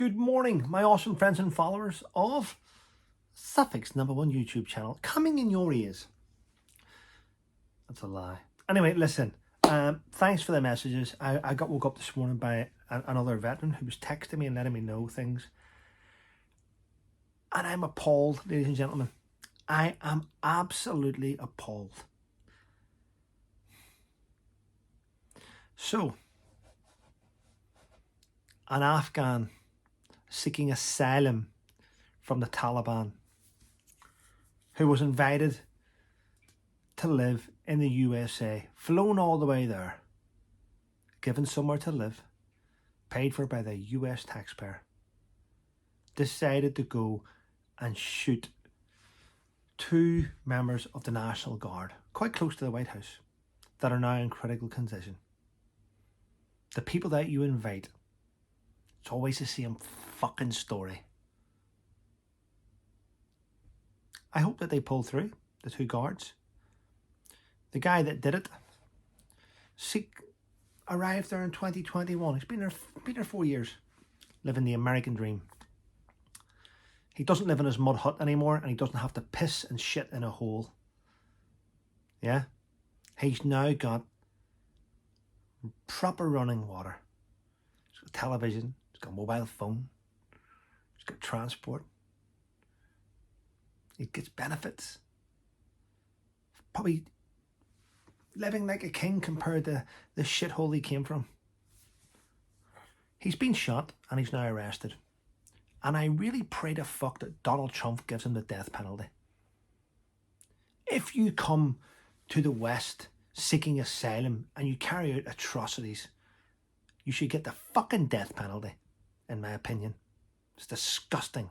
Good morning, my awesome friends and followers of Suffolk's #1 YouTube channel, coming in your ears. That's a lie. Anyway, listen, thanks for the messages. I got woke up this morning by another veteran who was texting me and letting me know things. And I'm appalled, ladies and gentlemen. I am absolutely appalled. So, an Afghan seeking asylum from the Taliban who was invited to live in the USA, flown all the way there, given somewhere to live, paid for by the US taxpayer, decided to go and shoot two members of the National Guard, quite close to the White House, that are now in critical condition. The people that you invite, it's always the same fucking story. I hope that they pull through, the two guards. The guy that did it arrived there in 2021. He's been there 4 years, living the American dream. He doesn't live in his mud hut anymore, and he doesn't have to piss and shit in a hole. Yeah? He's now got proper running water. He's got television, he's got a mobile phone, he's got transport. He gets benefits. Probably living like a king compared to the shithole he came from. He's been shot and he's now arrested. And I really pray to fuck that Donald Trump gives him the death penalty. If you come to the West seeking asylum and you carry out atrocities, you should get the fucking death penalty, in my opinion. It's disgusting.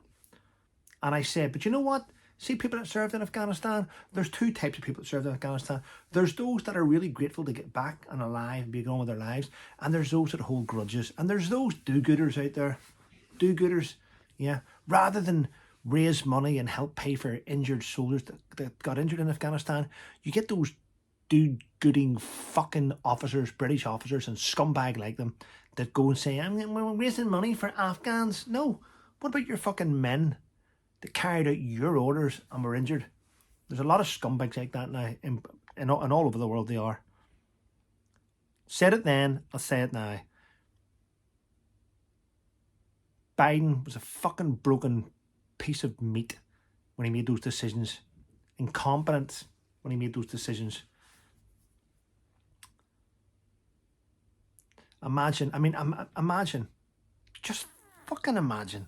And I said, but you know what? See, people that served in Afghanistan, there's two types of people that served in Afghanistan. There's those that are really grateful to get back and alive and be going with their lives. And there's those that hold grudges. And there's those do-gooders out there. Do-gooders, yeah. Rather than raise money and help pay for injured soldiers that got injured in Afghanistan, you get those do-gooding fucking officers, British officers and scumbag like them, that go and say, I'm raising money for Afghans. No. What about your fucking men that carried out your orders and were injured? There's a lot of scumbags like that now, and all over the world they are. Said it then, I'll say it now. Biden was a fucking broken piece of meat when he made those decisions. Incompetent when he made those decisions. Imagine, just fucking imagine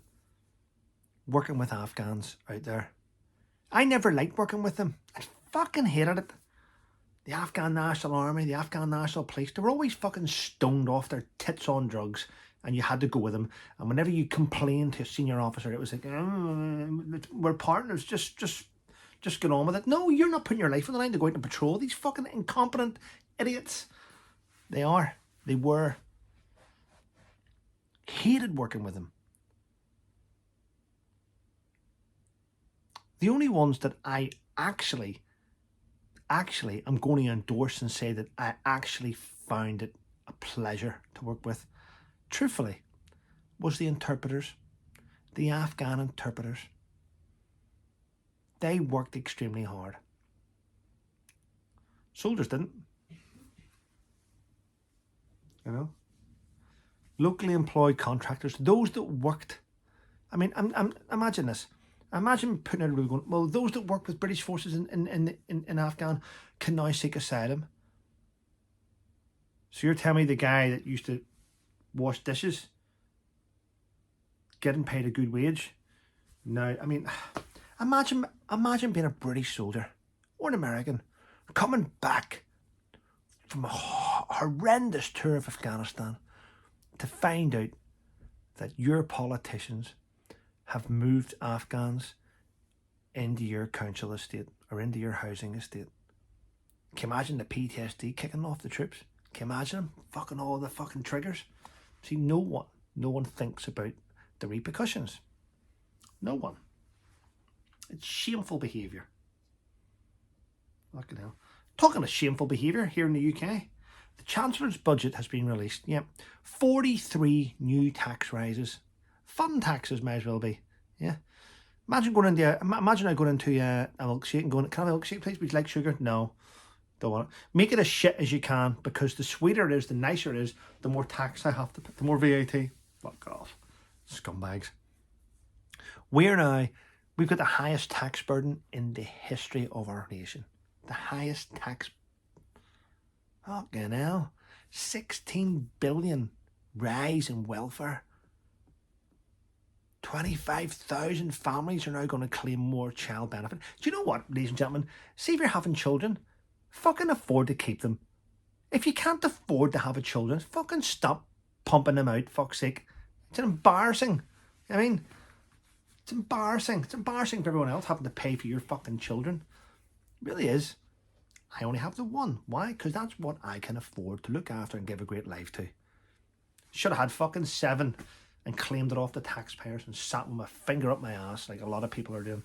working with Afghans out there. I never liked working with them. I fucking hated it. The Afghan National Army, the Afghan National Police, they were always fucking stoned off their tits on drugs, and you had to go with them. And whenever you complained to a senior officer, it was like, we're partners, just get on with it. No, you're not putting your life on the line to go out and patrol. These fucking incompetent idiots. They were. Hated working with them. The only ones that I actually I'm going to endorse and say that I actually found it a pleasure to work with, truthfully, was the interpreters, the Afghan interpreters. They worked extremely hard. Soldiers didn't. You know? Locally employed contractors, those that worked. I mean, imagine this. Imagine putting out a rule going, well, those that work with British forces in Afghan can now seek asylum. So you're telling me the guy that used to wash dishes getting paid a good wage? No, I mean, imagine being a British soldier or an American coming back from a horrendous tour of Afghanistan to find out that your politicians have moved Afghans into your council estate or into your housing estate. Can you imagine the PTSD kicking off the troops? Can you imagine them? Fucking all the fucking triggers. See, no one thinks about the repercussions. No one. It's shameful behaviour. Fucking hell. Talking of shameful behaviour here in the UK, the Chancellor's budget has been released. Yep. 43 new tax rises Fun taxes may as well be. Yeah. Imagine going into imagine I going into a milkshake and going, can I have a milkshake please? Would you like sugar? No. Don't want it. Make it as shit as you can, because the sweeter it is, the nicer it is, the more tax I have to pay, the more VAT. Fuck off. Scumbags. We've got the highest tax burden in the history of our nation. The highest tax. Fucking hell. 16 billion rise in welfare. 25,000 families are now going to claim more child benefit. Do you know what, ladies and gentlemen? See, if you're having children, fucking afford to keep them. If you can't afford to have a children, fucking stop pumping them out, fuck's sake. It's embarrassing. I mean, it's embarrassing. It's embarrassing for everyone else having to pay for your fucking children. It really is. I only have the one. Why? Because that's what I can afford to look after and give a great life to. Should have had fucking 7 and claimed it off the taxpayers and sat with my finger up my ass like a lot of people are doing.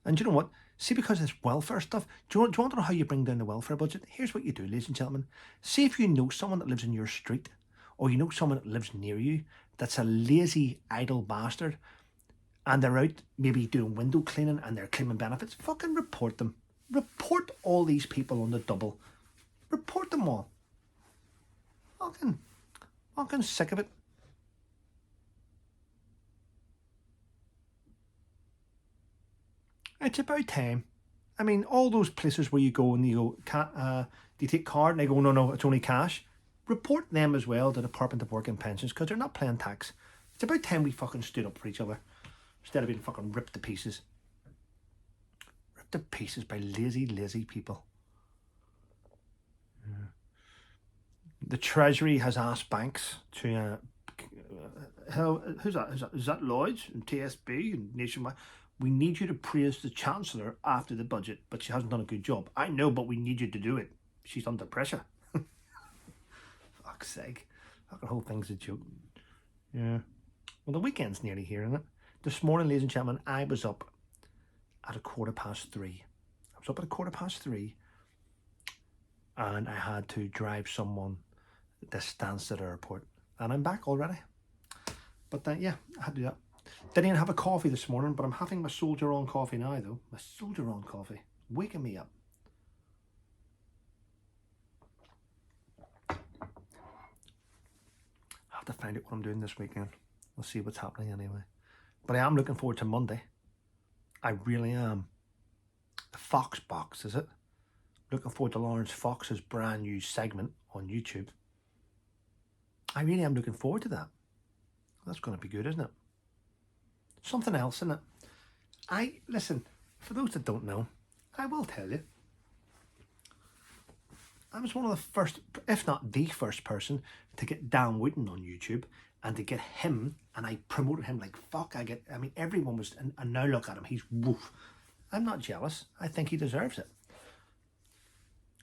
And you know what? See, because of this welfare stuff, do you want to know how you bring down the welfare budget? Here's what you do, ladies and gentlemen. See if you know someone that lives in your street, or you know someone that lives near you that's a lazy, idle bastard, and they're out maybe doing window cleaning and they're claiming benefits. Fucking report them. Report all these people on the double. Report them all. Fucking sick of it. It's about time. I mean, all those places where you go and you go, do you take card? And they go, no, it's only cash. Report them as well to the Department of Work and Pensions, because they're not paying tax. It's about time we fucking stood up for each other instead of being fucking ripped to pieces. Ripped to pieces by lazy people. Yeah. The Treasury has asked banks to, who's that? Is that Lloyds and TSB and Nationwide? We need you to praise the Chancellor after the budget, but she hasn't done a good job. I know, but we need you to do it. She's under pressure. Fuck's sake. That whole thing's a joke. Yeah. Well, the weekend's nearly here, isn't it? This morning, ladies and gentlemen, I was up at 3:15. I was up at 3:15, and I had to drive someone to Stansted Airport. And I'm back already. But yeah, I had to do that. Didn't even have a coffee this morning, but I'm having my Soldier On coffee now, though. My Soldier On coffee. Waking me up. I have to find out what I'm doing this weekend. We'll see what's happening anyway. But I am looking forward to Monday. I really am. The Fox Box, is it? Looking forward to Lawrence Fox's brand new segment on YouTube. I really am looking forward to that. That's going to be good, isn't it? Something else, isn't it? Listen, for those that don't know, I will tell you. I was one of the first, if not the first person, to get Dan Wooten on YouTube and to get him, and I promoted him like fuck. Everyone was, and now look at him, he's woof. I'm not jealous. I think he deserves it.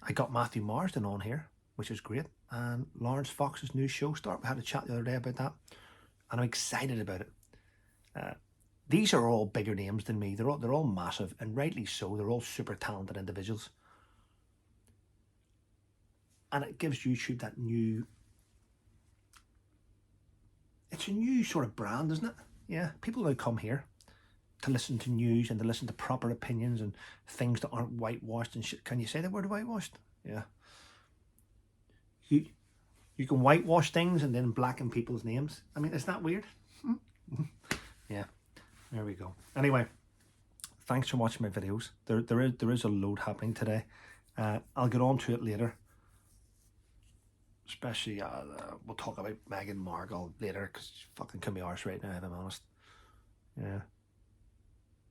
I got Matthew Marsden on here, which is great, and Lawrence Fox's new show start. We had a chat the other day about that, and I'm excited about it. These are all bigger names than me. They're all massive, and rightly so. They're all super talented individuals. And it gives YouTube that new... It's a new sort of brand, isn't it? Yeah, people now come here to listen to news and to listen to proper opinions and things that aren't whitewashed and shit. Can you say the word whitewashed? Yeah. You can whitewash things and then blacken people's names. I mean, is that weird? Yeah. There we go. Anyway, thanks for watching my videos. There is a load happening today. I'll get on to it later. Especially, we'll talk about Meghan Markle later, because she fucking can be arse right now, if I'm honest. Yeah.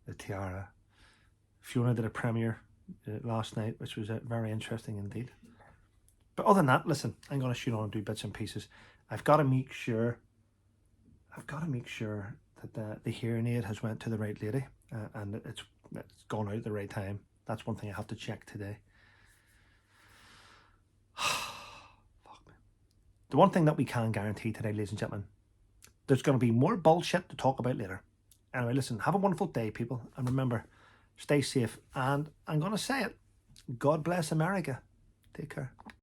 The tiara. Fiona did a premiere last night, which was very interesting indeed. But other than that, listen, I'm going to shoot on and do bits and pieces. I've got to make sure that the hearing aid has went to the right lady, and it's gone out at the right time. That's one thing I have to check today. Fuck me. The one thing that we can guarantee today, ladies and gentlemen, there's going to be more bullshit to talk about later. Anyway, listen, have a wonderful day, people, and remember, stay safe. And I'm going to say it, God bless America. Take care.